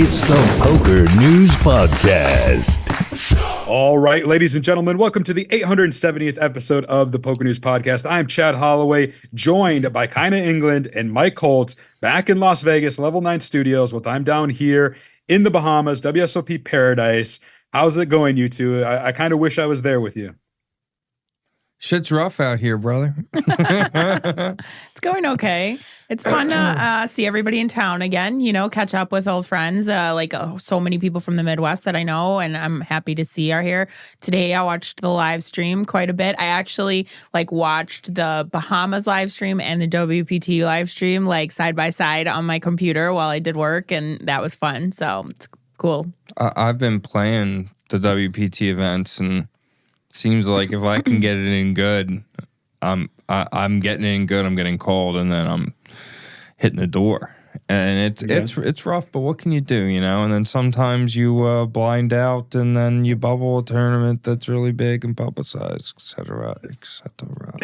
It's the Poker News Podcast. All right, ladies and gentlemen, welcome to the 870th episode of the Poker News Podcast. I'm Chad Holloway, joined by Kyna England and Mike Holtz, back in Las Vegas, Level 9 Studios, while I'm down here in the Bahamas, WSOP Paradise. How's it going, you two? I kind of wish I was there with you. Shit's rough out here, brother. It's going okay. It's fun to see everybody in town again, you know, catch up with old friends, so many people from the Midwest that I know, and I'm happy to see are here. Today, I watched the live stream quite a bit. I actually, watched the Bahamas live stream and the WPT live stream, side by side on my computer while I did work, and that was fun, so it's cool. I've been playing the WPT events, and seems like if I can get it in good, I'm getting it in good. I'm getting called, and then I'm hitting the door, and it's rough. But what can you do, you know? And then sometimes you blind out, and then you bubble a tournament that's really big and publicized, etc., etc.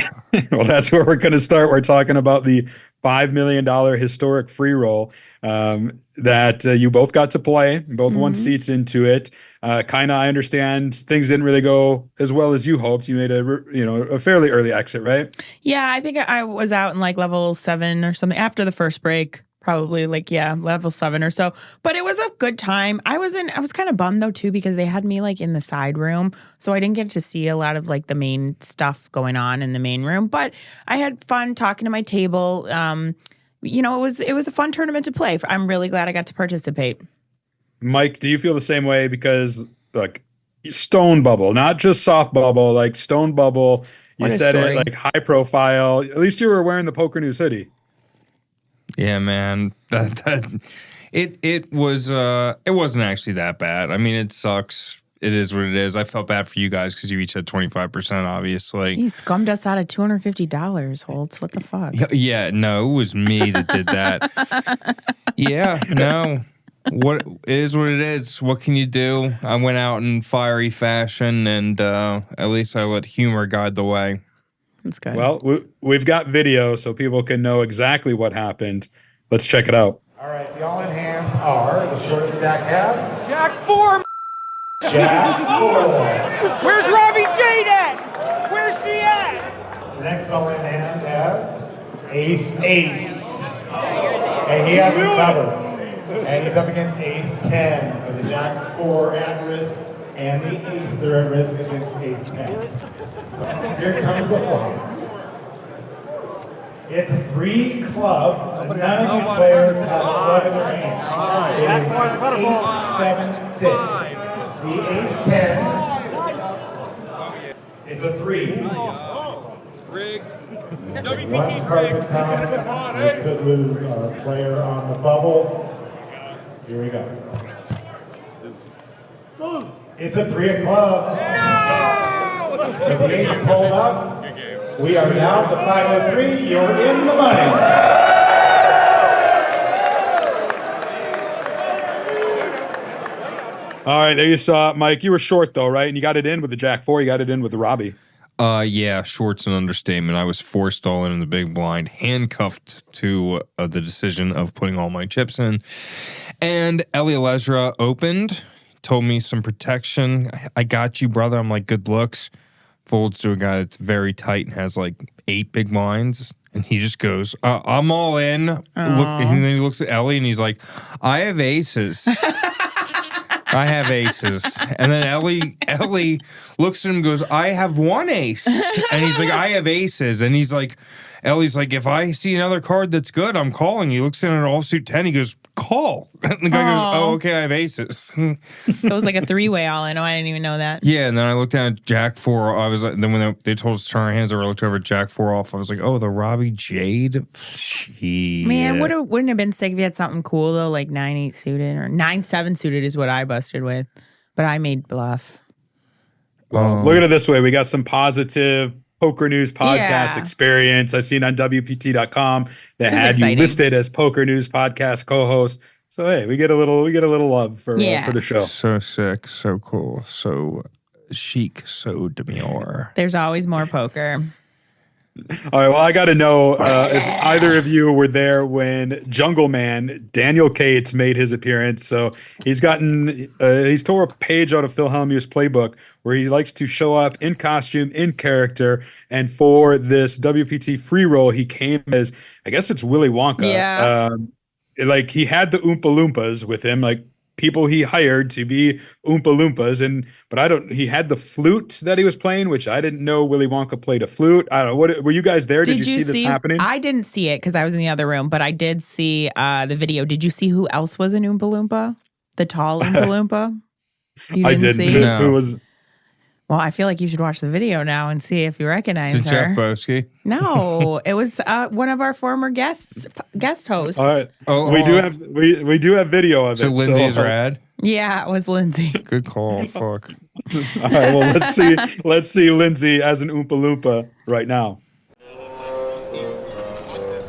Well, that's where we're going to start. We're talking about the $5 million historic Freeroll that you both got to play, both won seats into it. Kyna, I understand things didn't really go as well as you hoped. You made a fairly early exit, right? Yeah, I think I was out in level 7 or something after the first break. Probably level 7 or so. But it was a good time. I was kind of bummed though too because they had me in the side room, so I didn't get to see a lot of the main stuff going on in the main room. But I had fun talking to my table. It was a fun tournament to play. I'm really glad I got to participate. Mike, do you feel the same way? Because stone bubble, not just soft bubble, stone bubble. You said it high profile. At least you were wearing the Poker News hoodie. Yeah, man. It wasn't actually that bad. I mean, it sucks. It is what it is. I felt bad for you guys because you each had 25%, obviously. You scummed us out of $250, Holtz. What the fuck? Yeah, no, it was me that did that. Yeah, no. What it is what it is. What can you do? I went out in fiery fashion, and at least I let humor guide the way. That's good. Well, we've got video so people can know exactly what happened. Let's check it out. All right, the all-in hands are, the shortest stack has... Jack 4! Jack 4. Where's Robbie Jade at? Where's she at? The next all-in hand has Ace. And he has him covered. And he's up against Ace 10. So the Jack 4 at risk and the Ace are at risk against Ace 10. So here comes the flop. It's 3 clubs. None of these players have a club in their hand. It is 8, 7, 6. The Ace 10. It's a 3. Rigged. One card would come. We could lose our player on the bubble. Here we go. It's a 3 of clubs. If the ace is pulled up, we are down to 503. You're in the money. All right, there you saw it, Mike. You were short though, right? And you got it in with the Jack 4. You got it in with the Robbie. Yeah, short's an understatement. I was forced all in the big blind, handcuffed to the decision of putting all my chips in. And Ellie Lesra opened, told me some protection. I got you, brother. I'm like, good looks. Folds to a guy that's very tight and has 8 big blinds. And he just goes, I'm all in. Look, and then he looks at Ellie and he's like, I have aces. I have aces. And then Ellie looks at him and goes, I have 1 ace. And he's like, I have aces. And he's like, Ellie's like, if I see another card that's good, I'm calling. He looks at an offsuit 10. He goes, call. And the guy goes, oh, okay, I have aces. So it was like a 3-way all in. Oh, I didn't even know that. Yeah, and then I looked down at Jack 4. I was like, then when they told us to turn our hands over, I looked over at Jack 4 off. I was like, oh, the Robbie Jade? Shit. Man, wouldn't have been sick if you had something cool, though, like 9-8 suited or 9-7 suited is what I busted with. But I made bluff. Well, look at it this way. We got some positive Poker News podcast experience. I've seen on WPT.com that had you listed as Poker News podcast co-host. So hey, we get a little love for the show. So sick, so cool, so chic, so demure. There's always more poker. All right, well, I got to know if either of you were there when Jungleman Daniel Cates made his appearance. So he's tore a page out of Phil Hellmuth's playbook where he likes to show up in costume, in character. And for this WPT Freeroll, he came as, I guess it's Willy Wonka. Yeah. Like he had the Oompa Loompas with him, like people he hired to be Oompa Loompas, but he had the flute that he was playing, which I didn't know Willy Wonka played a flute. I don't know. What were you guys there? Did you see this happening? I didn't see it because I was in the other room, but I did see the video. Did you see who else was an Oompa Loompa? The tall Oompa Loompa? You I didn't. see? No. Who was? Well, I feel like you should watch the video now and see if you recognize Is it her. Jeff Boski? No, it was one of our former guest hosts. All right. Oh, we do have video of So it. Lindsay is rad. Yeah, it was Lindsay. Good call. Fuck. All right. Well, let's see Lindsay as an Oompa Loompa right now.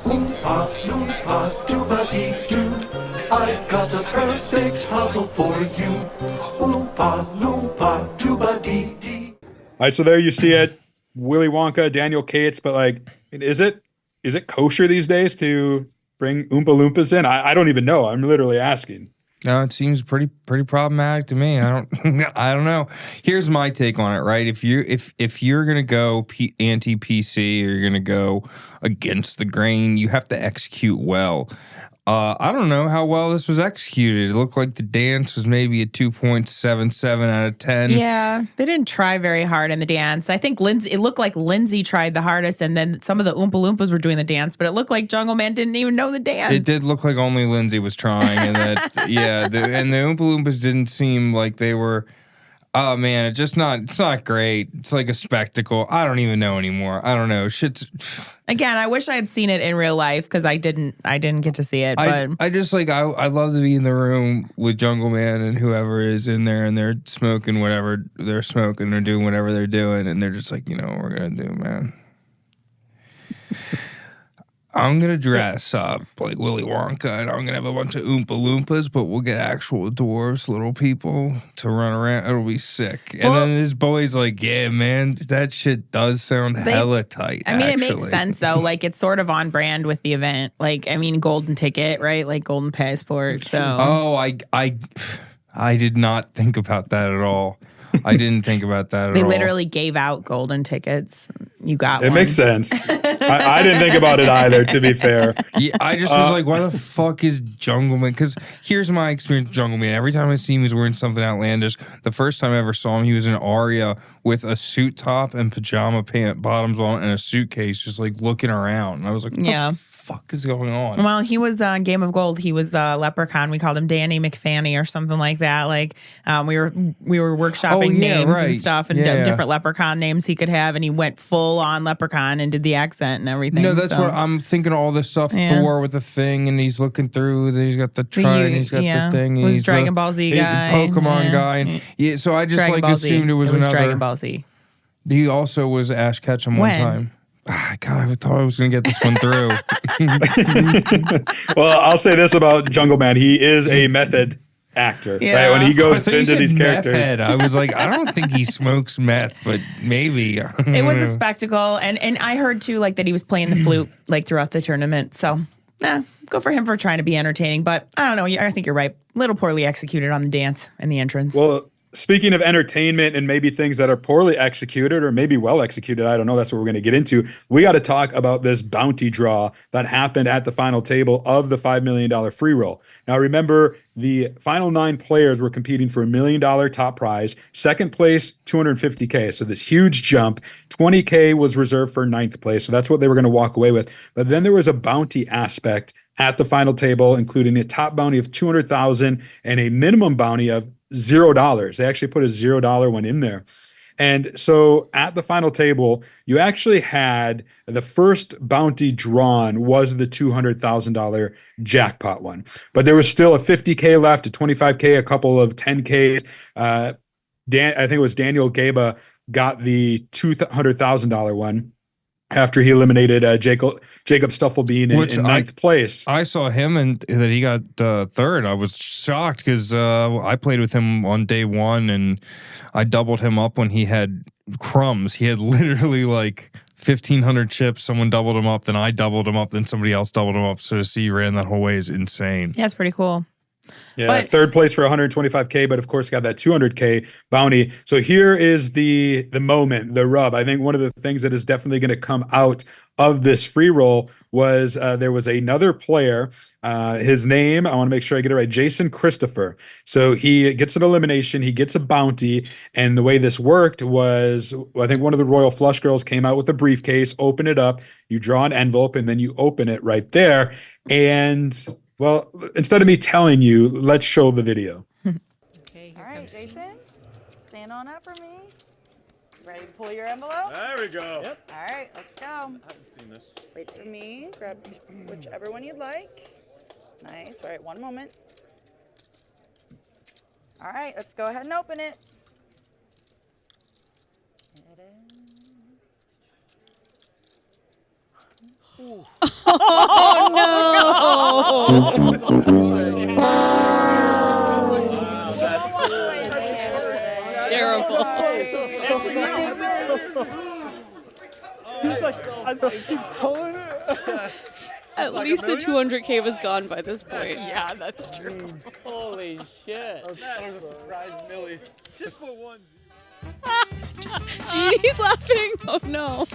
Oompa Loompa Dooba-dee-doo, I've got a perfect puzzle for you. Oompa Loompa Dooba-dee-dee. All right, so there you see it, Willy Wonka, Daniel Cates, but like, is it kosher these days to bring Oompa Loompas in? I don't even know. I'm literally asking. No, it seems pretty problematic to me. I don't know. Here's my take on it, right? If you're gonna go anti-PC or you're gonna go against the grain, you have to execute well. I don't know how well this was executed. It looked like the dance was maybe a 2.77 out of 10. Yeah, they didn't try very hard in the dance. I think it looked like Lindsay tried the hardest, and then some of the Oompa Loompas were doing the dance, but it looked like Jungleman didn't even know the dance. It did look like only Lindsay was trying, and that and the Oompa Loompas didn't seem like they were. Oh man, it's not great. It's like a spectacle. I don't even know anymore. I don't know. Shit's. Again, I wish I had seen it in real life because I didn't get to see it. But I just like I love to be in the room with Jungleman and whoever is in there, and they're smoking whatever they're smoking or doing whatever they're doing, and they're just like, you know what we're gonna do, man. I'm going to dress up like Willy Wonka, and I'm going to have a bunch of Oompa Loompas, but we'll get actual dwarves, little people, to run around. It'll be sick. And then his boy's like, yeah, man, that shit does sound hella tight, I mean, actually. It makes sense, though. Like, it's sort of on brand with the event. Like, I mean, golden ticket, right? Like, golden passport, so. Oh, I did not think about that at all. I didn't think about that at all. They literally gave out golden tickets. You got one. It makes sense. I didn't think about it either, to be fair. Yeah, I just was like, why the fuck is Jungleman? Because here's my experience with Jungleman. Every time I see him, he's wearing something outlandish. The first time I ever saw him, he was in Aria with a suit top and pajama pant bottoms on and a suitcase, just like looking around. And I was like, what the fuck is going on? Well, he was on Game of Gold. He was Leprechaun. We called him Danny McFanny or something like that. Like we were workshopping names and stuff and different Leprechaun names he could have, and he went full on Leprechaun and did the accent and everything. No, that's what I'm thinking. All this stuff, Thor with the thing, and he's looking through. Then he's got the trident. He's got the thing. He's Dragon Ball Z guy. He's a Pokemon guy. And so I just Dragon Ball assumed Z. it was another. Dragon Ball Z. He also was Ash Ketchum one time. God, I thought I was going to get this one through. Well, I'll say this about Jungleman. He is a method actor. Right? When he goes into these characters. Head. I was like, I don't think he smokes meth, but maybe. It was a spectacle. And I heard, too, like that he was playing the flute like throughout the tournament. So, go for him for trying to be entertaining. But I don't know. I think you're right. A little poorly executed on the dance and the entrance. Well, speaking of entertainment and maybe things that are poorly executed or maybe well executed, I don't know. That's what we're going to get into. We got to talk about this bounty draw that happened at the final table of the $5 million free roll. Now, remember, the final 9 players were competing for $1 million top prize. Second place, $250K. So this huge jump. $20K was reserved for 9th place. So that's what they were going to walk away with. But then there was a bounty aspect at the final table, including a top bounty of $200,000 and a minimum bounty of $0. They actually put a $0 one in there. And so at the final table, you actually had the first bounty drawn was the $200,000 jackpot one. But there was still a $50K left, a $25K, a couple of $10Ks. I think it was Daniel Gaba got the $200,000 one after he eliminated Jacob Stufflebean in 9th place. I saw him and that he got third. I was shocked because I played with him on day one and I doubled him up when he had crumbs. He had literally like 1,500 chips. Someone doubled him up, then I doubled him up, then somebody else doubled him up. So to see he ran that whole way is insane. Yeah, it's pretty cool. Yeah, But- third place for 125K, but of course got that 200K bounty. So here is the moment, the rub. I think one of the things that is definitely going to come out of this free roll was there was another player. His name, I want to make sure I get it right, Jason Christopher. So he gets an elimination, he gets a bounty, and the way this worked was, I think one of the Royal Flush girls came out with a briefcase, open it up, you draw an envelope, and then you open it right there. And well, instead of me telling you, let's show the video. Okay, all right, Jason, stand on up for me. Ready to pull your envelope? There we go. Yep. All right, let's go. I haven't seen this. Wait for me. Grab whichever one you'd like. Nice. All right, one moment. All right, let's go ahead and open it. Terrible. At least the 200K was gone by this point. Yeah, that's true. Holy shit. That was a surprise, Millie. Just for one. Genie's laughing. Oh no.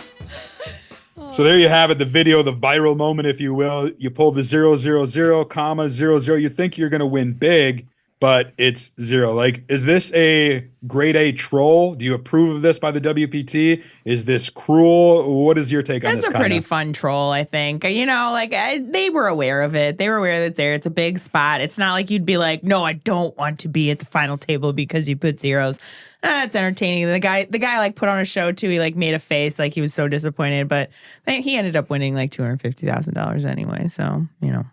So there you have it, the video, the viral moment, if you will. You pull the 000, comma 00. You think you're going to win big, but it's zero. Like, is this a grade A troll? Do you approve of this by the WPT? Is this cruel? What is your take on this? That's a pretty fun troll, I think. You know, like they were aware of it. They were aware that it's there. It's a big spot. It's not like you'd be like, no, I don't want to be at the final table because you put zeros. It's entertaining. The guy like put on a show too. He like made a face like he was so disappointed, but he ended up winning like $250,000 anyway. So, you know,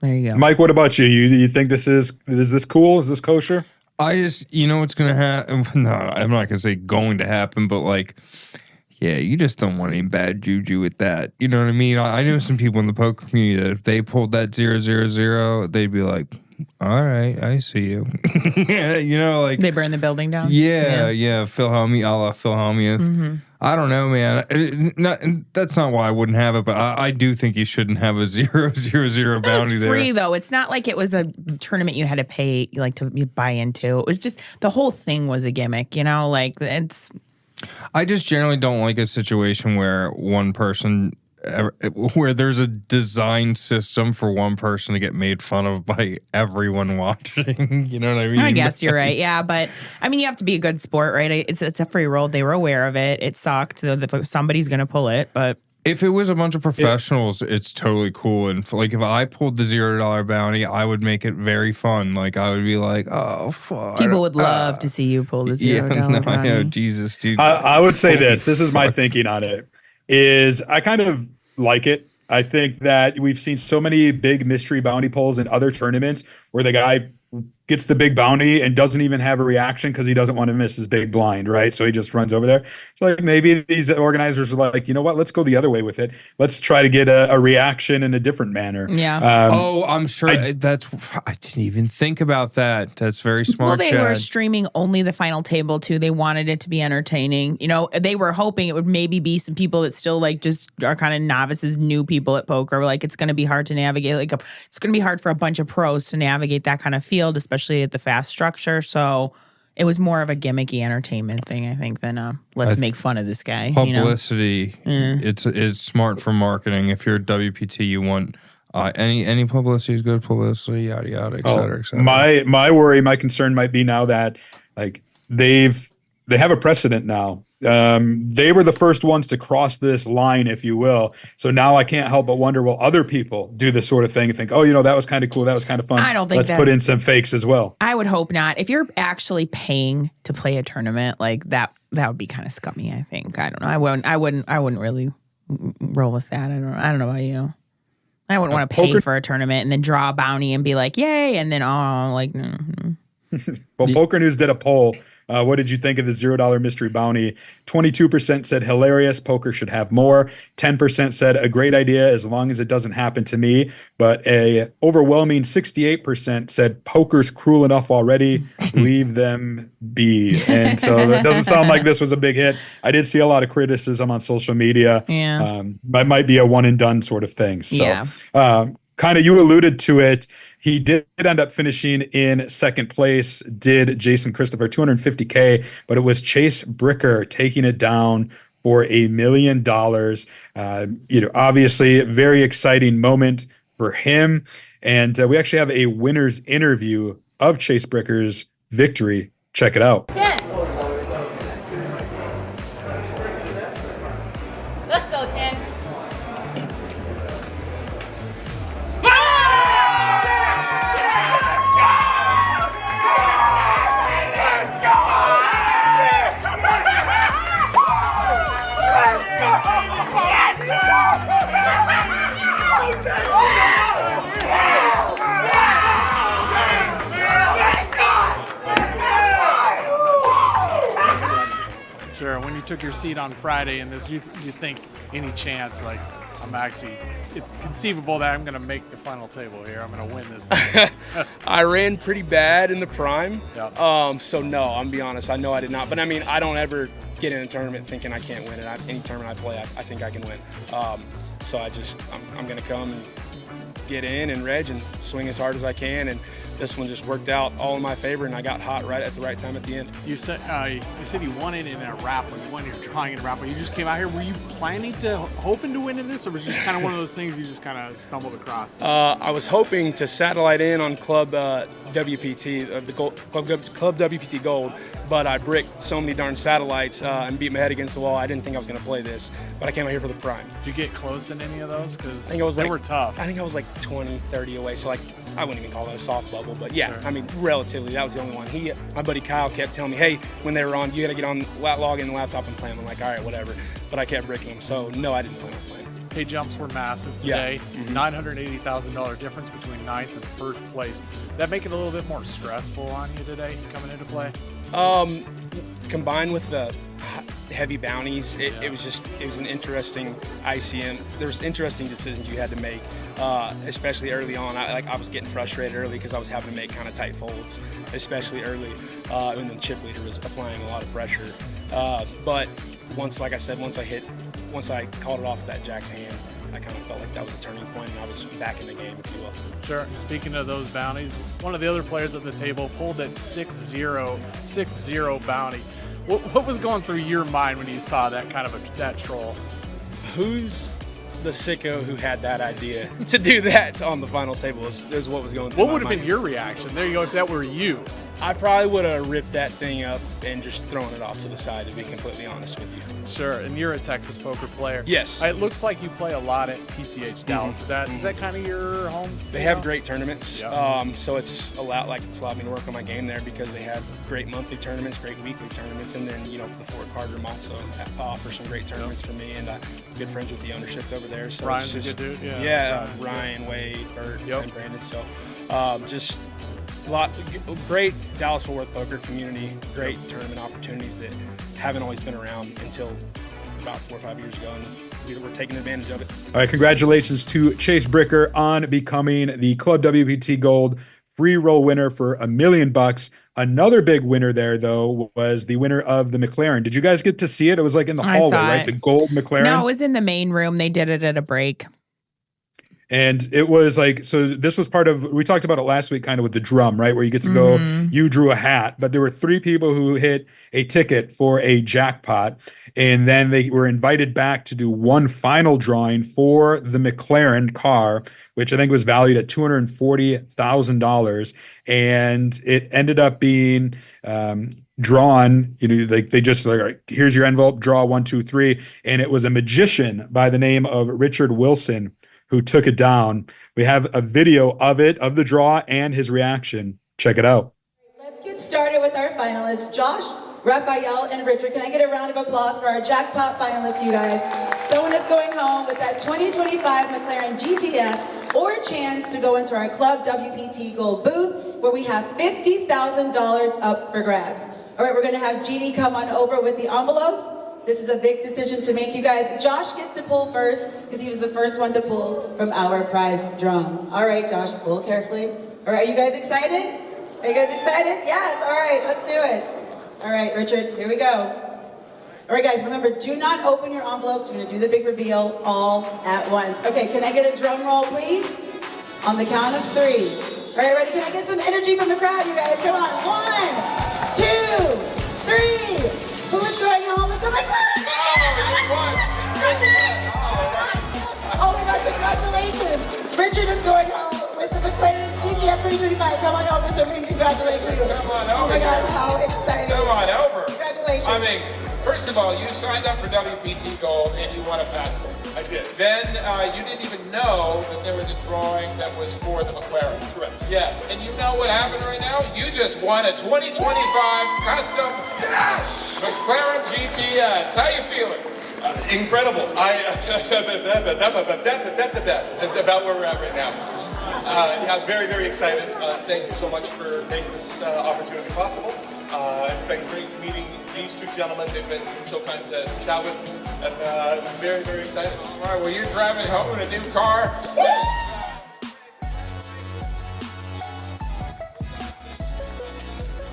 there you go. Mike, what about you? You think is this cool? Is this kosher? I just, you know what's going to happen? No, I'm not going to say going to happen, but like, yeah, you just don't want any bad juju with that. You know what I mean? I know some people in the poker community that if they pulled that 000, they'd be like, all right, I see you. Yeah, you know, like They burn the building down? Yeah. Phil Hellmuth, a la Phil Hellmuth. Mm-hmm. I don't know, man. That's not why I wouldn't have it, but I do think you shouldn't have a 000 bounty there. It's free though. It's not like it was a tournament you had to pay like to buy into. It was just the whole thing was a gimmick, you know. Like it's. I just generally don't like a situation where where there's a design system for one person to get made fun of by everyone watching. You know what I mean? I guess you're right. Yeah, but I mean, you have to be a good sport, right? It's a free roll. They were aware of it. It sucked. Somebody's going to pull it, but. If it was a bunch of professionals, it's totally cool. And like if I pulled the $0 bounty, I would make it very fun. Like I would be like, oh fuck. People would love to see you pull the $0 bounty. I know, Jesus, dude. I would say this is my thinking on it, is I kind of like it. I think that we've seen so many big mystery bounty pulls in other tournaments where the guy gets the big bounty and doesn't even have a reaction because he doesn't want to miss his big blind, right? So he just runs over there. So like maybe these organizers are like, you know what? Let's go the other way with it. Let's try to get a reaction in a different manner. Yeah. I'm sure I didn't even think about that. That's very smart. Well, they Chad. were streaming only the final table too. They wanted it to be entertaining. You know, they were hoping it would maybe be some people that still like just are kind of novices, new people at poker. Like it's going to be hard to navigate. It's going to be hard for a bunch of pros to navigate that kind of field, especially at the fast structure. So it was more of a gimmicky entertainment thing, I think, than let's make fun of this guy. Publicity. You know? It's smart for marketing. If you're a WPT, you want any publicity is good publicity, yada yada, et cetera, et cetera. My concern might be now that like they have a precedent now. They were the first ones to cross this line, if you will. So now I can't help but wonder, will other people do this sort of thing and think, oh, you know, that was kind of cool, that was kind of fun. I don't think Let's put in some fakes as well. I would hope not. If you're actually paying to play a tournament like that would be kind of scummy, I think. I don't know. I wouldn't really roll with that. I don't know about you. I wouldn't want to pay for a tournament and then draw a bounty and be like, yay, and then no. Well, PokerNews did a poll. What did you think of the $0 mystery bounty? 22% said hilarious. Poker should have more. 10% said a great idea as long as it doesn't happen to me. But a overwhelming 68% said poker's cruel enough already. Leave them be. And so it doesn't sound like this was a big hit. I did see a lot of criticism on social media. Yeah. It might be a one and done sort of thing. So Yeah. kind of you alluded to it. He did end up finishing in second place, did Jason Christopher, $250K, but it was Chase Bricker taking it down for $1 million. Obviously, a very exciting moment for him. And we actually have a winner's interview of Chase Bricker's victory. Check it out. 10. Let's go, 10. Sure. When you took your seat on Friday in this, you think any chance, like, it's conceivable that I'm going to make the final table here. I'm going to win this thing. I ran pretty bad in the prime. Yeah. So no, I'm gonna be honest. I know I did not. But I mean, I don't ever get in a tournament thinking I can't win it. Any tournament I play, I think I can win. So I'm gonna come and get in and reg and swing as hard as I can. And this one just worked out all in my favor, and I got hot right at the right time at the end. You said you won it in a raffle. You won your drawing in a raffle. You just came out here. Were you hoping to win in this, or was it just kind of one of those things you just kind of stumbled across? I was hoping to satellite in on Club WPT, Club WPT Gold, but I bricked so many darn satellites and beat my head against the wall. I didn't think I was going to play this, but I came out here for the prime. Did you get close in any of those? Because they were tough. I think I was like 20, 30 away, so like I wouldn't even call that a soft bubble, but yeah, sure. I mean, relatively, that was the only one. My buddy Kyle kept telling me, hey, when they were on, you got to get on, log in the laptop and play them. I'm like, all right, whatever. But I kept bricking them, so no, I didn't plan on playing. Pay jumps were massive today. Yeah. $980,000 difference between 9th and 1st place. That make it a little bit more stressful on you today coming into play? Combined with the heavy bounties, it was an interesting ICM. There was interesting decisions you had to make, especially early on. I was getting frustrated early because I was having to make kind of tight folds, especially early, and then chip leader was applying a lot of pressure. But once I called it off that Jack's hand, I kind of felt like that was a turning point, and I was back in the game, if you will. Sure. And speaking of those bounties, one of the other players at the table pulled that 6-0 bounty. What was going through your mind when you saw that kind of that troll? Who's the sicko who had that idea to do that on the final table? Is what was going through my mind. What would have been your reaction? There you go. If that were you. I probably would have ripped that thing up and just thrown it off to the side, to be completely honest with you. Sure, and you're a Texas poker player. Yes. It looks like you play a lot at TCH Dallas. Is that kind of your home? They have great tournaments, so it's allowed me to work on my game there because they have great monthly tournaments, great weekly tournaments, and then the Fort Carter also offers some great tournaments for me, and I'm good friends with the ownership over there. So Ryan's it's just, a good dude. Ryan, Wade, Bert, and Brandon. So just great Dallas-Fort Worth poker community, great tournament opportunities that haven't always been around until about 4 or 5 years ago, and we're taking advantage of it. All right, congratulations to Chase Bricker on becoming the Club WPT Gold Freeroll winner for $1 million. Another big winner there, though, was the winner of the McLaren. Did you guys get to see it? It was like in the hallway, right? The gold McLaren. No, it was in the main room. They did it at a break. And it was like, so this was part of, we talked about it last week kind of with the drum, right? Where you get to go, you drew a hat, but there were 3 people who hit a ticket for a jackpot. And then they were invited back to do one final drawing for the McLaren car, which I think was valued at $240,000. And it ended up being drawn, like they just like, all right, here's your envelope, draw 1, 2, 3. And it was a magician by the name of Richard Wilson who took it down. We have a video of it, of the draw and his reaction. Check it out. Let's get started with our finalists, Josh, Raphael, and Richard. Can I get a round of applause for our jackpot finalists, you guys? Someone is going home with that 2025 McLaren GTS or a chance to go into our Club WPT Gold booth, where we have $50,000 up for grabs. All right, we're gonna have Jeannie come on over with the envelopes. This is a big decision to make, you guys. Josh gets to pull first because he was the first one to pull from our prize drum. All right, Josh, pull carefully. All right, are you guys excited? Are you guys excited? Yes, all right, let's do it. All right, Richard, here we go. All right, guys, remember, do not open your envelopes. We're gonna do the big reveal all at once. Okay, can I get a drum roll, please? On the count of 3. All right, ready? Can I get some energy from the crowd, you guys? Come on, 1, 2, 3. Who is going home with the McLaren? Oh my God, congratulations. Richard is going home with the McLaren GTS 335. Come on over, sir. Congratulations. Come on over. Oh my God, how exciting. Come on over. Congratulations. I mean, first of all, you signed up for WPT Gold and you won a passport. I did. Then you didn't even know that there was a drawing that was for the McLaren. Correct. Yes. And you know what happened right now? You just won a 2025 custom McLaren GTS. How you feeling? Incredible. That's about where we're at right now. Yeah, very, very excited. Thank you so much for making this opportunity possible. It's been great meeting these two gentlemen. They've been so kind to chat with. And very, very excited. All right, well, you're driving home in a new car.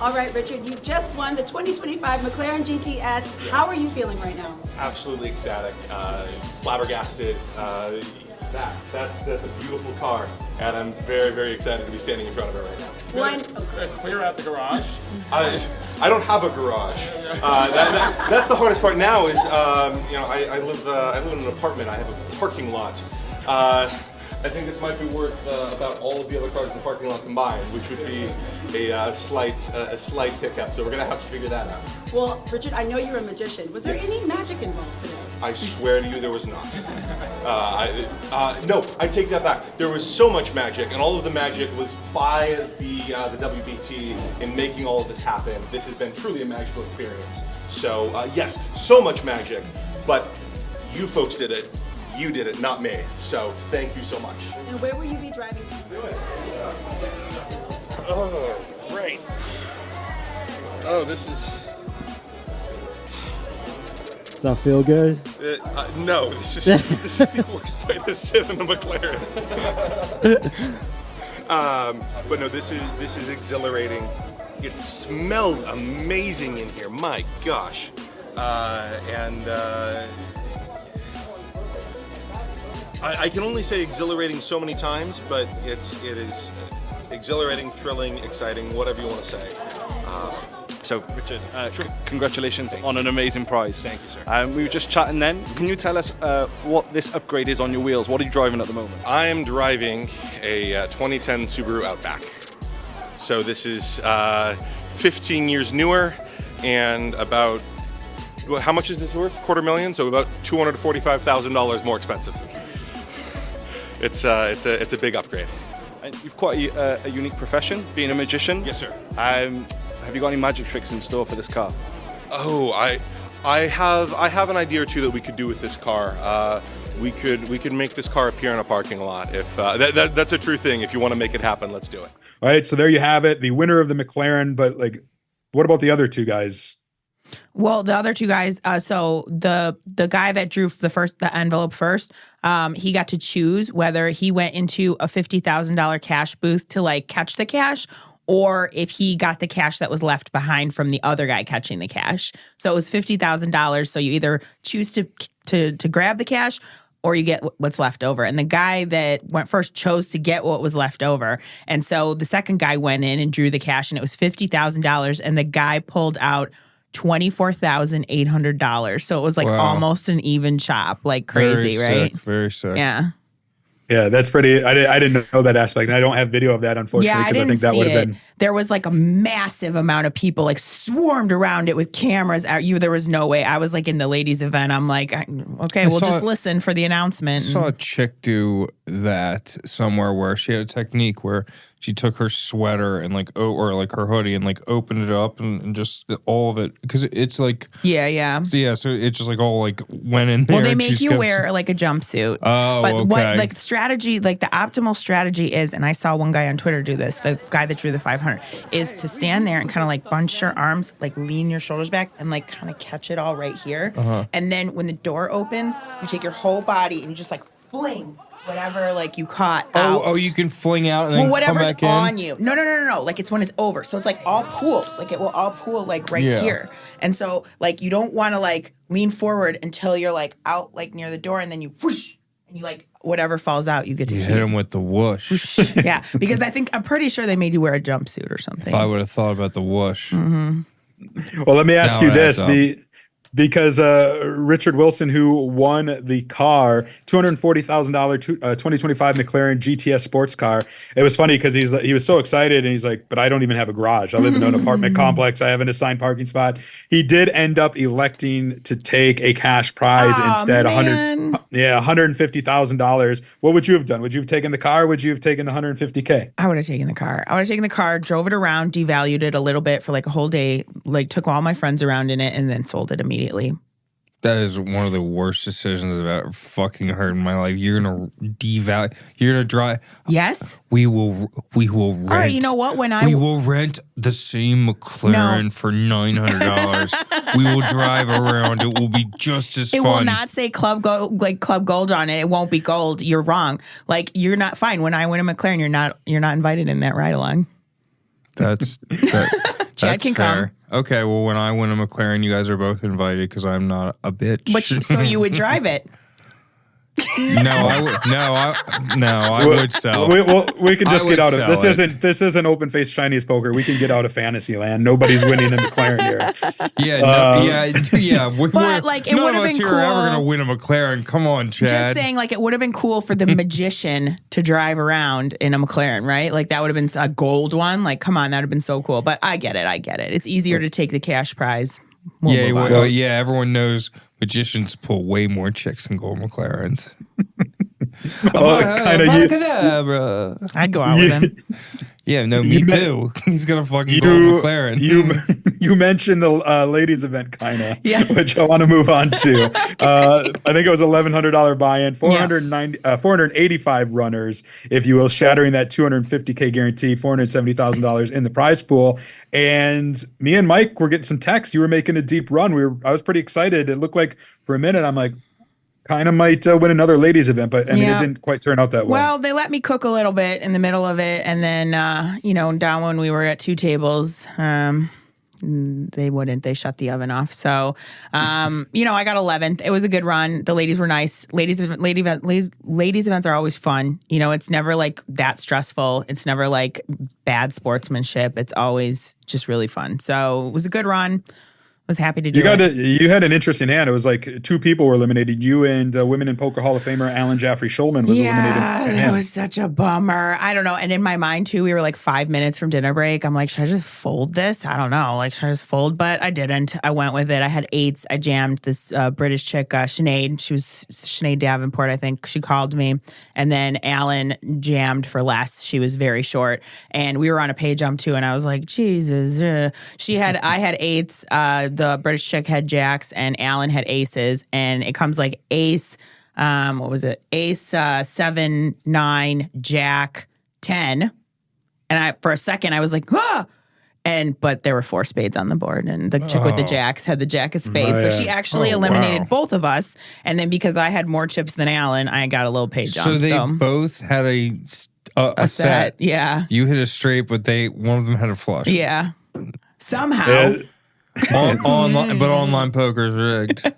All right, Richard, you just won the 2025 McLaren GTS. How are you feeling right now? Absolutely ecstatic, flabbergasted. That's a beautiful car, and I'm very, very excited to be standing in front of it right now. Clear out the garage. I don't have a garage. That's the hardest part now. Is I live in an apartment. I have a parking lot. I think this might be worth about all of the other cars in the parking lot combined, which would be a slight pickup. So we're gonna have to figure that out. Well, Richard, I know you're a magician. Was there any magic involved today? I swear to you, there was not. No, I take that back. There was so much magic, and all of the magic was by the WPT in making all of this happen. This has been truly a magical experience. So yes, so much magic, but you folks did it. You did it, not me. So thank you so much. And where will you be driving to? Oh, great. Oh, this is... Does that feel good? No, this is the worst way to sit in a McLaren. But no, this is exhilarating. It smells amazing in here. My gosh. I can only say exhilarating so many times, but it is exhilarating, thrilling, exciting, whatever you want to say. So, Richard, congratulations on an amazing prize. Thank you, sir. We were just chatting then. Can you tell us what this upgrade is on your wheels? What are you driving at the moment? I am driving a 2010 Subaru Outback. So this is 15 years newer and about, how much is this worth? $250,000, so about $245,000 more expensive. It's a big upgrade. And you've quite a unique profession, being a magician. Yes, sir. Have you got any magic tricks in store for this car? Oh, I have an idea or two that we could do with this car. We could make this car appear in a parking lot. If that's a true thing. If you want to make it happen, let's do it. All right, so there you have it, the winner of the McLaren. But like, what about the other two guys? Well, the other two guys, so the guy that drew the envelope first, he got to choose whether he went into a $50,000 cash booth to like catch the cash, or if he got the cash that was left behind from the other guy catching the cash. So it was $50,000. So you either choose to grab the cash, or you get what's left over. And the guy that went first chose to get what was left over. And so the second guy went in and drew the cash, and it was $50,000. And the guy pulled out $24,800. So it was like almost an even chop, like crazy, very right? Sick, very sick. Yeah. Yeah, that's pretty. I didn't know that aspect, and I don't have video of that, unfortunately. Yeah, I didn't think that see would have it. been. There was like a massive amount of people like swarmed around it with cameras. There was no way. I was like in the ladies' event. I'm like, okay, we'll just listen for the announcement. I saw a chick do that somewhere where she had a technique where she took her sweater and like or like her hoodie and like opened it up and just all of it because it's like yeah. So it's just like all like went in there. Well, they make you wear like a jumpsuit. Oh, but okay. what like strategy, like the optimal strategy is, and I saw one guy on Twitter do this, the guy that drew the 500, is to stand there and kind of like bunch your arms, like lean your shoulders back and like kind of catch it all right here. And then when the door opens, you take your whole body and you just like fling whatever like you caught out. Oh, you can fling out and then whatever's come back in? on you. No. Like it's when it's over. So it's like all pools. Like it will all pool like right here. And so like you don't want to like lean forward until you're like out like near the door and then you whoosh and you like whatever falls out you get to keep. Hit him with the whoosh. Yeah, because I'm pretty sure they made you wear a jumpsuit or something. If I would have thought about the whoosh. Well, let me ask you this. Because Richard Wilson, who won the car, $240,000 2025 McLaren GTS sports car. It was funny because he was so excited and he's like, but I don't even have a garage. I live in an apartment complex. I have an assigned parking spot. He did end up electing to take a cash prize instead. $150,000. What would you have done? Would you have taken the car? Or would you have taken the $150K? I would have taken the car. Drove it around, devalued it a little bit for like a whole day, like took all my friends around in it, and then sold it immediately. That is one of the worst decisions I've ever fucking heard in my life. You're gonna devalue. You're gonna drive. Yes. We will rent. All right. You know what? We will rent the same McLaren for $900. We will drive around. It will be just as fun. It will not say Club Gold on it. It won't be gold. You're wrong. Like you're not fine. When I win a McLaren, you're not invited in that ride along. That's Chad can fair. come. Okay, well, when I win a McLaren, you guys are both invited because I'm not a bitch. But so you would drive it. I would sell. We can just get out of this. Isn't open face Chinese poker. We can get out of fantasy land. Nobody's winning a McLaren here. But like it would have been cool. None of us here are ever gonna win a McLaren. Come on, Chad. Just saying, like it would have been cool for the magician to drive around in a McLaren, right? Like that would have been a gold one. Like, come on, that would have been so cool. But I get it. It's easier to take the cash prize. Everyone knows magicians pull way more chicks than gold McLarens. I'd go out with him. Yeah, no, me too. He's gonna fucking gold McLaren. You mentioned the ladies event, Kyna, which I want to move on to. I think it was $1,100 buy-in, 485 runners, if you will, shattering that $250K guarantee, $470,000 in the prize pool. And me and Mike were getting some texts. You were making a deep run. I was pretty excited. It looked like for a minute, I'm like, Kyna might win another ladies event, but I mean, it didn't quite turn out that way. Well, they let me cook a little bit in the middle of it. And then, down when we were at two tables, they wouldn't. They shut the oven off. So, I got 11th. It was a good run. The ladies were nice. Ladies events are always fun. It's never like that stressful. It's never like bad sportsmanship. It's always just really fun. So it was a good run. Was happy to do it. You had an interesting hand. It was like two people were eliminated. You and Women in Poker Hall of Famer Alan Jaffrey Shulman was eliminated. That was such a bummer. I don't know. And in my mind too, we were like 5 minutes from dinner break. I'm like, should I just fold this? I don't know. Like, should I just fold? But I didn't. I went with it. I had 8s. I jammed this British chick, Sinead. She was Sinead Davenport, I think. She called me. And then Alan jammed for less. She was very short. And we were on a pay jump too. And I was like, Jesus. I had 8s. The British chick had jacks and Alan had aces, and it comes like ace, what was it? Ace 7, 9, jack 10. And for a second I was like, but there were 4 spades on the board, and the chick with the jacks had the jack of spades. So she actually eliminated both of us. And then because I had more chips than Alan, I got a little pay jump. So they both had a set. Yeah. You hit a straight, but one of them had a flush. Yeah. Somehow. Online poker is rigged.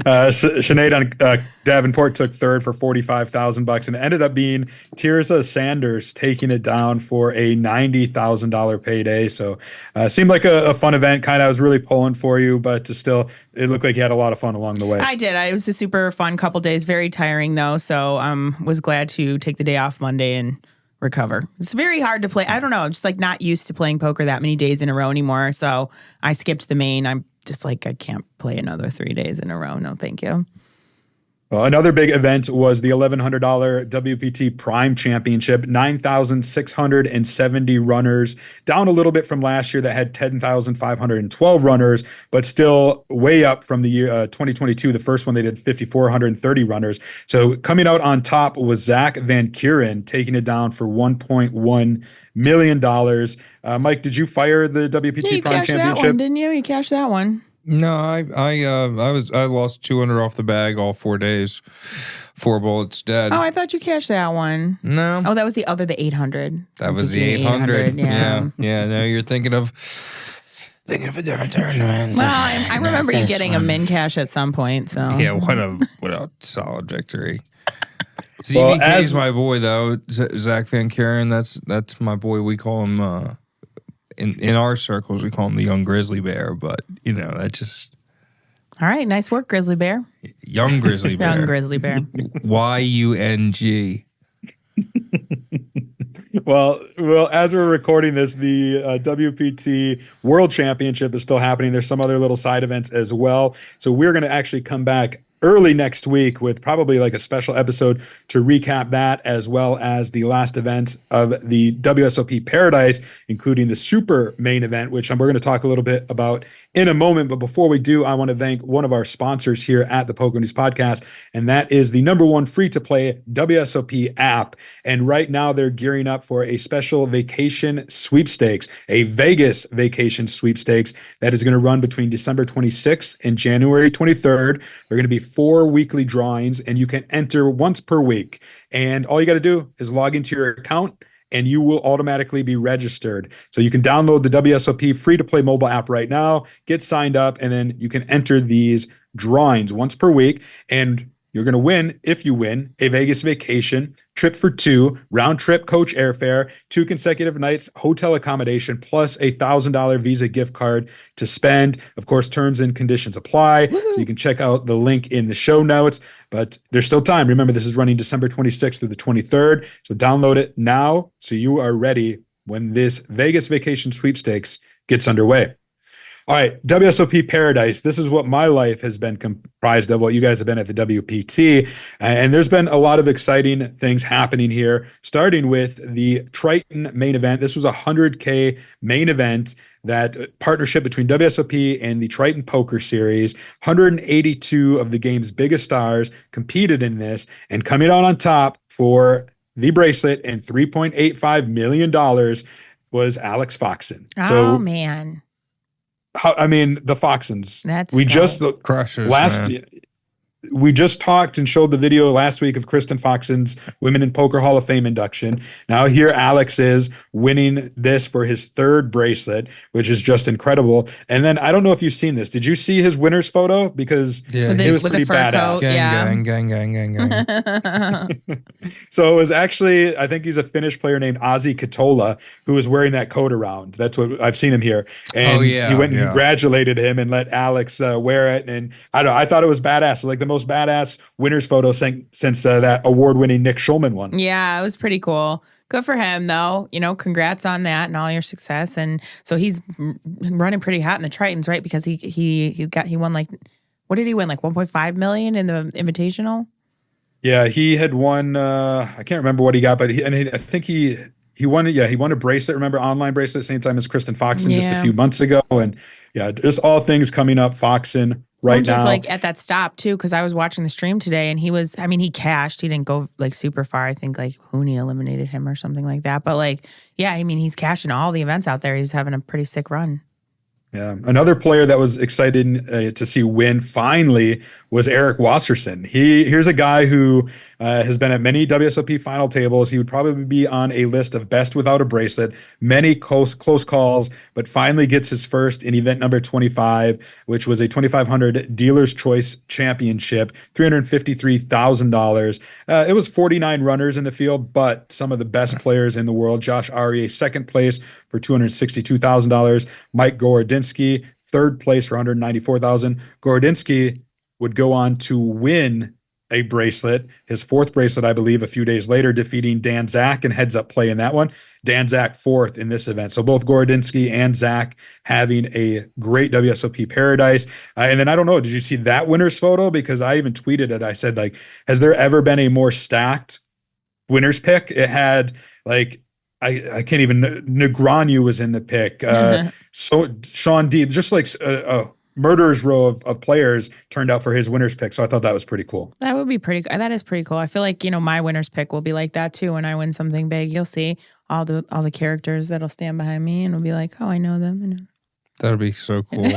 Sinead Davenport took third for $45,000, and it ended up being Tirza Sanders taking it down for a $90,000 payday. So seemed like a fun event. I was really pulling for you, but still, it looked like you had a lot of fun along the way. I did. It was a super fun couple days. Very tiring though, so was glad to take the day off Monday and recover. It's very hard to play. I don't know. I'm just like not used to playing poker that many days in a row anymore. So I skipped the main. I'm just like, I can't play another 3 days in a row. No, thank you. Another big event was the $1,100 WPT Prime Championship, 9,670 runners, down a little bit from last year that had 10,512 runners, but still way up from the year 2022, the first one they did 5,430 runners. So coming out on top was Zak VanKeuren, taking it down for $1.1 million. Mike, did you fire the WPT Prime Championship? That one, didn't you? You cashed that one. No, I lost 200 off the bag all 4 days. 4 bullets dead. Oh, I thought you cashed that one. No. Oh, that was the 800. That was the 800. Yeah. Yeah. No, you're thinking of a different tournament. Well, I remember you getting a min cash at some point. So yeah, what a solid victory. ZVK is my boy though. Zak VanKeuren. That's my boy. We call him. In our circles, we call him the young grizzly bear, but that just. All right, nice work, grizzly bear. Young grizzly bear. Young grizzly bear. YUNG. Well, as we're recording this, the WPT World Championship is still happening. There's some other little side events as well. So we're going to actually come back early next week with probably like a special episode to recap that, as well as the last events of the WSOP Paradise, including the Super Main Event, which we're going to talk a little bit about in a moment. But before we do, I want to thank one of our sponsors here at the PokerNews Podcast, and that is the #1 free-to-play WSOP app. And right now they're gearing up for a special vacation sweepstakes, a Vegas vacation sweepstakes that is going to run between December 26th and January 23rd. They're going to be 4 weekly drawings, and you can enter once per week. And all you got to do is log into your account, and you will automatically be registered. So you can download the WSOP free-to-play mobile app right now, get signed up, and then you can enter these drawings once per week. And you're going to win, if you win, a Vegas vacation, trip for 2, round-trip coach airfare, 2 consecutive nights hotel accommodation, plus a $1,000 Visa gift card to spend. Of course, terms and conditions apply. So you can check out the link in the show notes. But there's still time. Remember, this is running December 26th through the 23rd. So download it now so you are ready when this Vegas vacation sweepstakes gets underway. All right, WSOP Paradise. This is what my life has been comprised of, what you guys have been at the WPT. And there's been a lot of exciting things happening here, starting with the Triton Main Event. This was a 100K main event, that partnership between WSOP and the Triton Poker Series. 182 of the game's biggest stars competed in this, and coming out on top for the bracelet and $3.85 million was Alex Foxen. Oh, man. The Foxens. That's we just crushes we just talked and showed the video last week of Kristen Foxen's Women in Poker Hall of Fame induction. Now here Alex is winning this for his 3rd bracelet, which is just incredible. And then I don't know if you've seen this. Did you see his winner's photo? Because it was pretty badass. Gang. So it was actually, I think he's a Finnish player named Ozzy Katola who was wearing that coat around. That's what I've seen him here. And he went and congratulated him and let Alex wear it. And I don't know, I thought it was badass. Like the most badass winner's photo since that award-winning Nick Schulman one. Yeah, it was pretty cool. Good for him, though. Congrats on that and all your success. And so he's running pretty hot in the Tritons, right? Because he won what did he win? Like 1.5 million in the Invitational. Yeah, he had won. I can't remember what he got, but I think he won it. Yeah, he won a bracelet. Remember, online bracelet, same time as Kristen Foxen just a few months ago. And yeah, just all things coming up. Foxen. Right now, just at that stop too, because I was watching the stream today, and he cashed. He didn't go super far. I think Hooney eliminated him or something like that. But he's cashing all the events out there. He's having a pretty sick run. Yeah, another player that was excited to see win finally was Eric Wasserson. Here's a guy who has been at many WSOP final tables. He would probably be on a list of best without a bracelet. Many close calls, but finally gets his first in event number 25, which was a 2,500 Dealer's Choice Championship, $353,000. It was 49 runners in the field, but some of the best players in the world. Josh Aryeh, 2nd place for $262,000. Mike Gorodinsky, 3rd place for $194,000. Gorodinsky would go on to win a bracelet, his 4th bracelet, I believe, a few days later, defeating Dan Zak and heads up play in that one. Dan Zak 4th in this event. So both Gorodinsky and Zak having a great WSOP Paradise. And then I don't know, did you see that winner's photo? Because I even tweeted it. I said, like, has there ever been a more stacked winner's pick? It had like, I can't even, Negreanu was in the pick. So Sean Deeb, just like a murderer's row of players turned out for his winner's pick. So I thought that was pretty cool. That would be that is pretty cool. I feel like, my winner's pick will be like that too. When I win something big, you'll see all the characters that'll stand behind me and will be like, oh, I know them. That'll be so cool.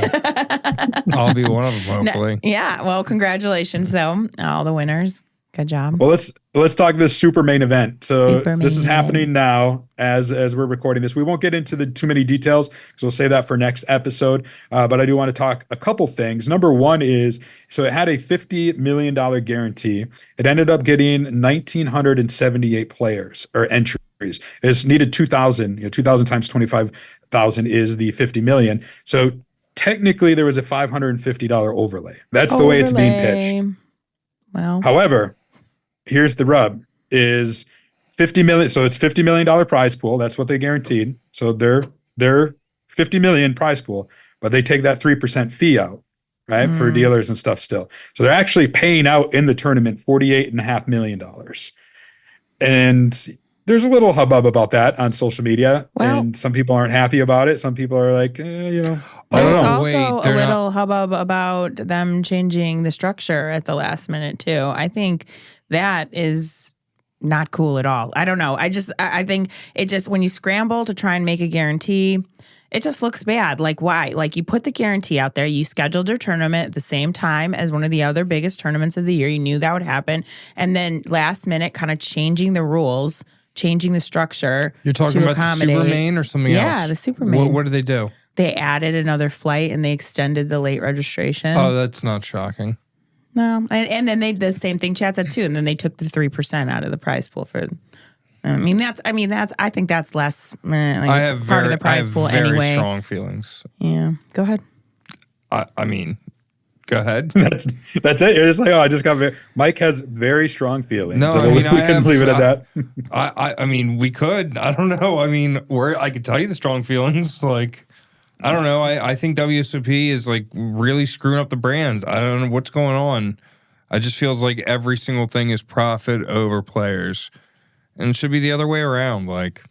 I'll be one of them, hopefully. Yeah. Well, congratulations though, all the winners. Good job. Well, let's talk this super main event. So this is Main happening now as we're recording this. We won't get into the too many details because we'll save that for next episode. But I do want to talk a couple things. Number one is, so it had a $50 million guarantee. It ended up getting 1,978 players or entries. It's needed 2,000. 2,000 times 25,000 is the 50 million. So technically there was a $550 overlay. That's the way it's being pitched. Well, however, here's the rub: is 50 million. So it's $50 million prize pool. That's what they guaranteed. So they're 50 million prize pool, but they take that 3% fee out, right, for dealers and stuff still. So they're actually paying out in the tournament $48.5 million. And there's a little hubbub about that on social media, and some people aren't happy about it. Some people are like, I don't There's know. also a little hubbub about them changing the structure at the last minute too. I think that is not cool at all. I don't know. I think it just, when you scramble to try and make a guarantee, it just looks bad. Like, why? Like, you put the guarantee out there. You scheduled your tournament at the same time as one of the other biggest tournaments of the year. You knew that would happen. And then last minute kind of changing the rules, changing the structure. You're talking about the Super Main or something else? Yeah, the Super Main. What did they do? They added another flight and they extended the late registration. Oh, that's not shocking. No. And then they did the same thing Chad said too. And then they took the 3% out of the prize pool for, I think that's less, I it's have part of the prize pool very anyway. strong feelings. Yeah. Go ahead. Go ahead. That's it. You're just like, I just got Mike has very strong feelings. No, so we can leave it at that. I mean, we could. I don't know. I mean, I could tell you the strong feelings. Like, I don't know. I think WSOP is like really screwing up the brand. I don't know what's going on. I just feels like every single thing is profit over players, and it should be the other way around. Like,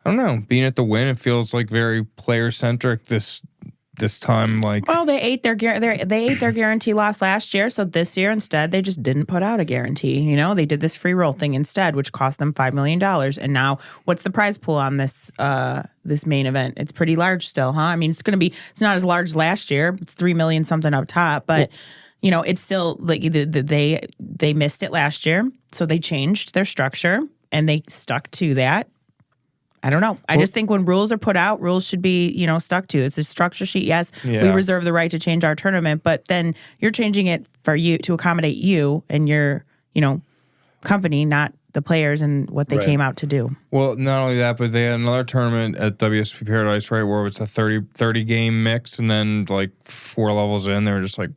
I don't know. Being at the win, it feels like very player centric. This time, like, well, they ate their guarantee loss last year, so this year instead they just didn't put out a guarantee. They did this free roll thing instead, which cost them $5 million. And now, what's the prize pool on this this main event? It's pretty large still, huh? I mean, it's not as large as last year. It's $3 million something up top, but it's still like they missed it last year, so they changed their structure and they stuck to that. I don't know. I just think when rules are put out, rules should be, stuck to. It's a structure sheet. Yes, we reserve the right to change our tournament, but then you're changing it for you to accommodate you and your, company, not the players and what they came out to do. Well, not only that, but they had another tournament at WSOP Paradise, right, where it's a 30 game mix, and then like 4 levels in, they were just like,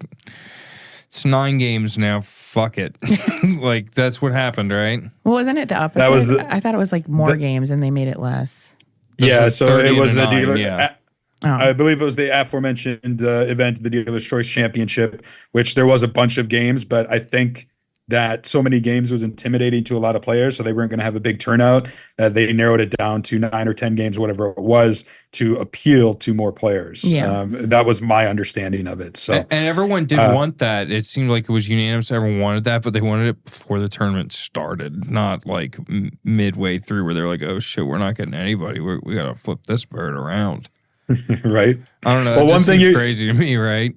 it's 9 games now. Fuck it. Like, that's what happened, right? Well, wasn't it the opposite? I thought it was like more games and they made it less. Yeah, so it was the dealer. Yeah. I believe it was the aforementioned event, the Dealer's Choice Championship, which there was a bunch of games, but I think that so many games was intimidating to a lot of players, so they weren't going to have a big turnout. They narrowed it down to 9 or 10 games, whatever it was, to appeal to more players. Yeah. That was my understanding of it. So, and everyone did want that. It seemed like it was unanimous. Everyone wanted that, but they wanted it before the tournament started, not like midway through where they're like, oh shit, we're not getting anybody. We got to flip this bird around. Right? I don't know. Well, one thing seems crazy to me, right?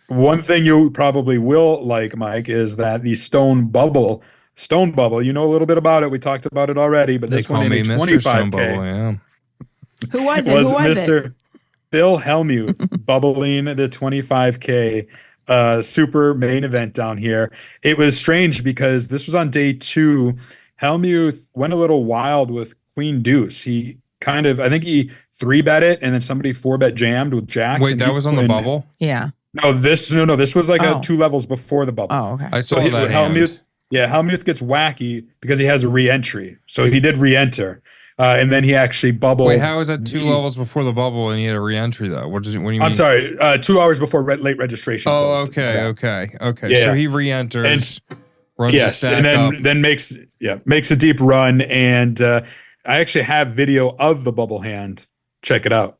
One thing you probably will like, Mike, is that the stone bubble, you know a little bit about it. We talked about it already, but this one in a 25K. Who was it? Who was Mr. Phil Hellmuth bubbling the 25K super main event down here. It was strange because this was on day 2. Hellmuth went a little wild with Queen Deuce. He I think he 3-bet it, and then somebody 4-bet jammed with jacks. Wait, that was on the bubble? Yeah. No, this was like a 2 levels before the bubble. Oh, okay. I saw that hand. Hellmuth gets wacky because he has a re-entry. So he did re-enter. And then he actually bubbled. Wait, how is that 2 levels before the bubble and he had a re-entry though? What do you mean? I'm sorry, 2 hours before late registration. Oh, closed. okay. Yeah. So he re-enters, runs a stack and up. then makes a deep run. And I actually have video of the bubble hand. Check it out.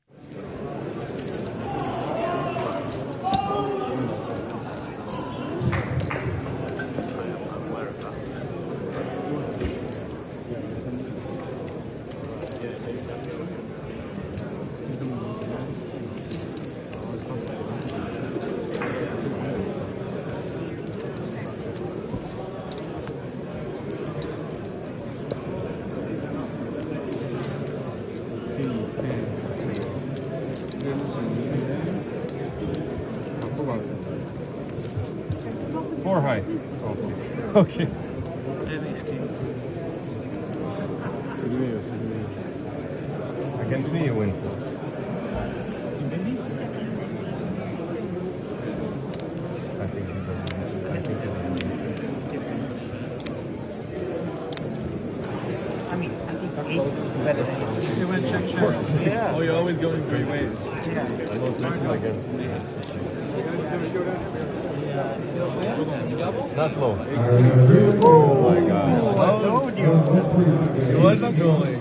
Four high. Okay. Against me, you win. Yeah. Oh, you're always going 3 ways. Yeah. Not low. Oh my God. I told you. It wasn't totally.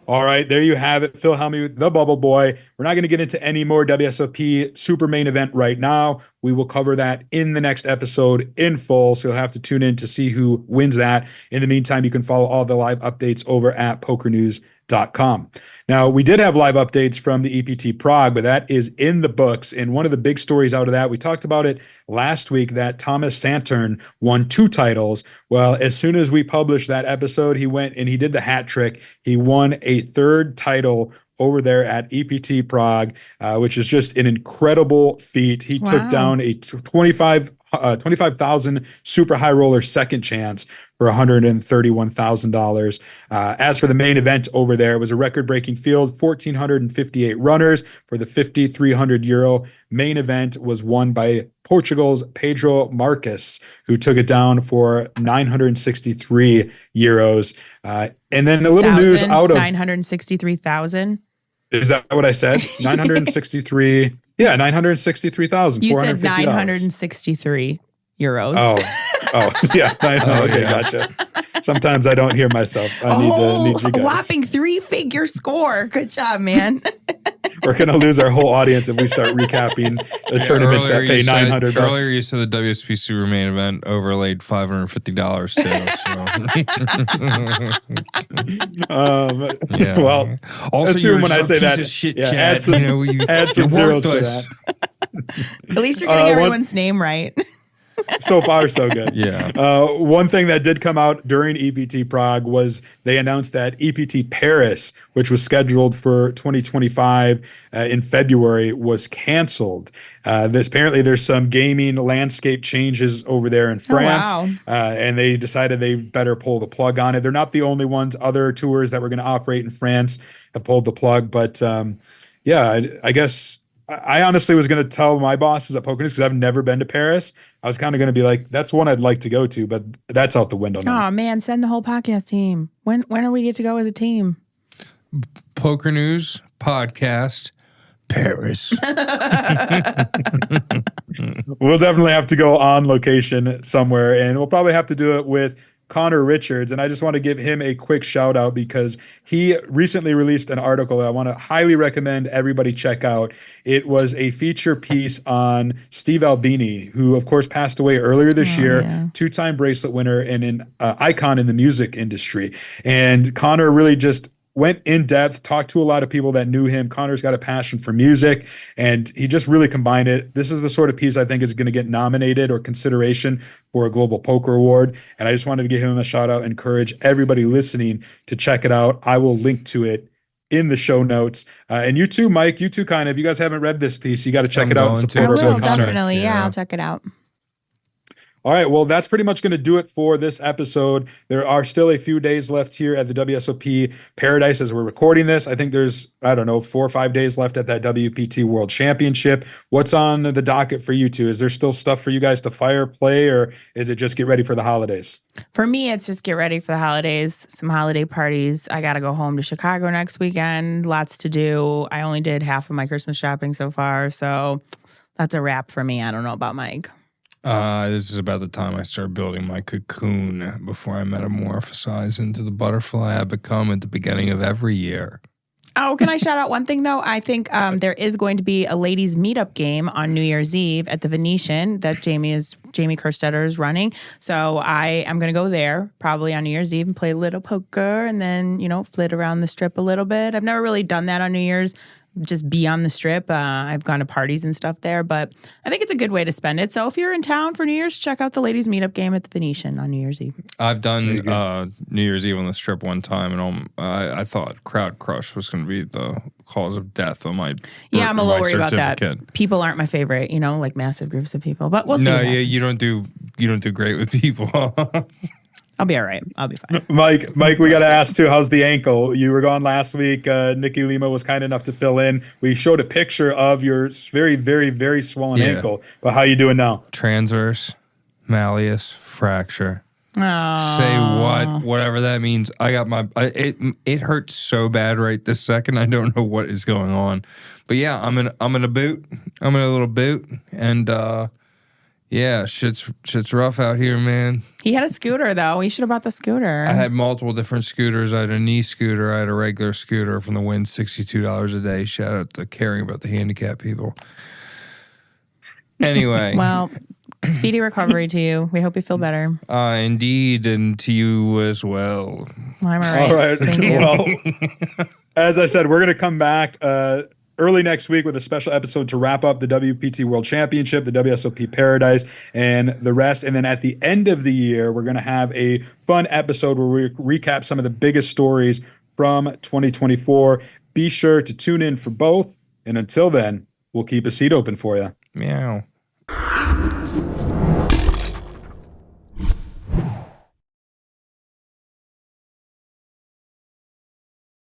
All right, there you have it. Phil Hellmuth, the Bubble Boy. We're not going to get into any more WSOP Super Main Event right now. We will cover that in the next episode in full, so you'll have to tune in to see who wins that. In the meantime, you can follow all the live updates over at PokerNews.com. Now, we did have live updates from the EPT Prague, but that is in the books. And one of the big stories out of that, we talked about it last week, that Thomas Santerne won 2 titles. Well, as soon as we published that episode, he went and he did the hat trick. He won a 3rd title over there at EPT Prague, which is just an incredible feat. He took down a 25,000 super high roller second chance for $131,000. As for the main event over there, it was a record-breaking field, 1,458 runners for the 5,300 euro. Main event was won by Portugal's Pedro Marques, who took it down for 963 euros. And then a little news out of 963,000. Is that what I said? 963. Yeah, 963,000. You said 963 euros. Oh, yeah. Okay, gotcha. Sometimes I don't hear myself. I need you guys. Whopping 3-figure score. Good job, man. We're going to lose our whole audience if we start recapping the tournaments that pay $900. Earlier, you said the WSOP Super Main Event overlaid $550 too. Yeah. Well, also, assume when I say that, shit, add some, add some zeros to that. At least you're getting everyone's name right. So far, so good. Yeah. One thing that did come out during EPT Prague was they announced that EPT Paris, which was scheduled for 2025 in February, was canceled. Apparently there's some gaming landscape changes over there in France, and they decided they better pull the plug on it. They're not the only ones. Other tours that were going to operate in France have pulled the plug, but I guess I honestly was going to tell my bosses at PokerNews, because I've never been to Paris. I was kind of going to be like, that's one I'd like to go to, but that's out the window now. Oh man, send the whole podcast team. When are we get to go as a team? PokerNews podcast Paris. We'll definitely have to go on location somewhere, and we'll probably have to do it with Connor Richards. And I just want to give him a quick shout out because he recently released an article that I want to highly recommend everybody check out. It was a feature piece on Steve Albini, who of course passed away earlier this year, 2-time bracelet winner and an icon in the music industry. And Connor really just went in depth, talked to a lot of people that knew him. Connor's got a passion for music, and he just really combined it. This is the sort of piece I think is going to get nominated or consideration for a Global Poker Award. And I just wanted to give him a shout out, encourage everybody listening to check it out. I will link to it in the show notes. And you too, Mike, you too, Kyna. If you guys haven't read this piece, you got to check it out and support I will, Connor. definitely. Yeah, I'll check it out. All right, well, that's pretty much going to do it for this episode. There are still a few days left here at the WSOP Paradise as we're recording this. I think there's, 4 or 5 days left at that WPT World Championship. What's on the docket for you two? Is there still stuff for you guys to fire, play, or is it just get ready for the holidays? For me, it's just get ready for the holidays, some holiday parties. I got to go home to Chicago next weekend. Lots to do. I only did half of my Christmas shopping so far, so that's a wrap for me. I don't know about Mike. This is about the time I start building my cocoon before I metamorphosize into the butterfly I become at the beginning of every year. Oh, can I shout out one thing, though? I think there is going to be a ladies' meetup game on New Year's Eve at the Venetian that Jamie Kerstetter is running. So I am going to go there probably on New Year's Eve and play a little poker and then, flit around the strip a little bit. I've never really done that on New Year's. Just be on the strip. I've gone to parties and stuff there, but I think it's a good way to spend it. So if you're in town for New Year's, check out the ladies' meetup game at the Venetian on New Year's Eve. I've done New Year's Eve on the strip one time, and I thought Crowd Crush was going to be the cause of death on my Yeah, I'm a little worried about that. People aren't my favorite, like massive groups of people, but we'll see. No, yeah, you don't do great with people. I'll be all right. I'll be fine. Mike, we got to ask too, how's the ankle? You were gone last week. Nikki Lima was kind enough to fill in. We showed a picture of your very, very, very swollen ankle, but how you doing now? Transverse malleus fracture. Oh. Say what? Whatever that means. I got it hurts so bad right this second. I don't know what is going on. But yeah, I'm in a boot. I'm in a little boot. And yeah, shit's rough out here, man. He had a scooter, though. He should have brought the scooter. I had multiple different scooters. I had a knee scooter. I had a regular scooter from the Win, $62 a day. Shout out to caring about the handicapped people. Anyway. Well, speedy recovery to you. We hope you feel better. Indeed, and to you as well. I'm all right. All right. Thank you. Well, as I said, we're going to come back early next week with a special episode to wrap up the WPT World Championship, the WSOP Paradise, and the rest. And then at the end of the year, we're going to have a fun episode where we recap some of the biggest stories from 2024. Be sure to tune in for both. And until then, we'll keep a seat open for you. Meow.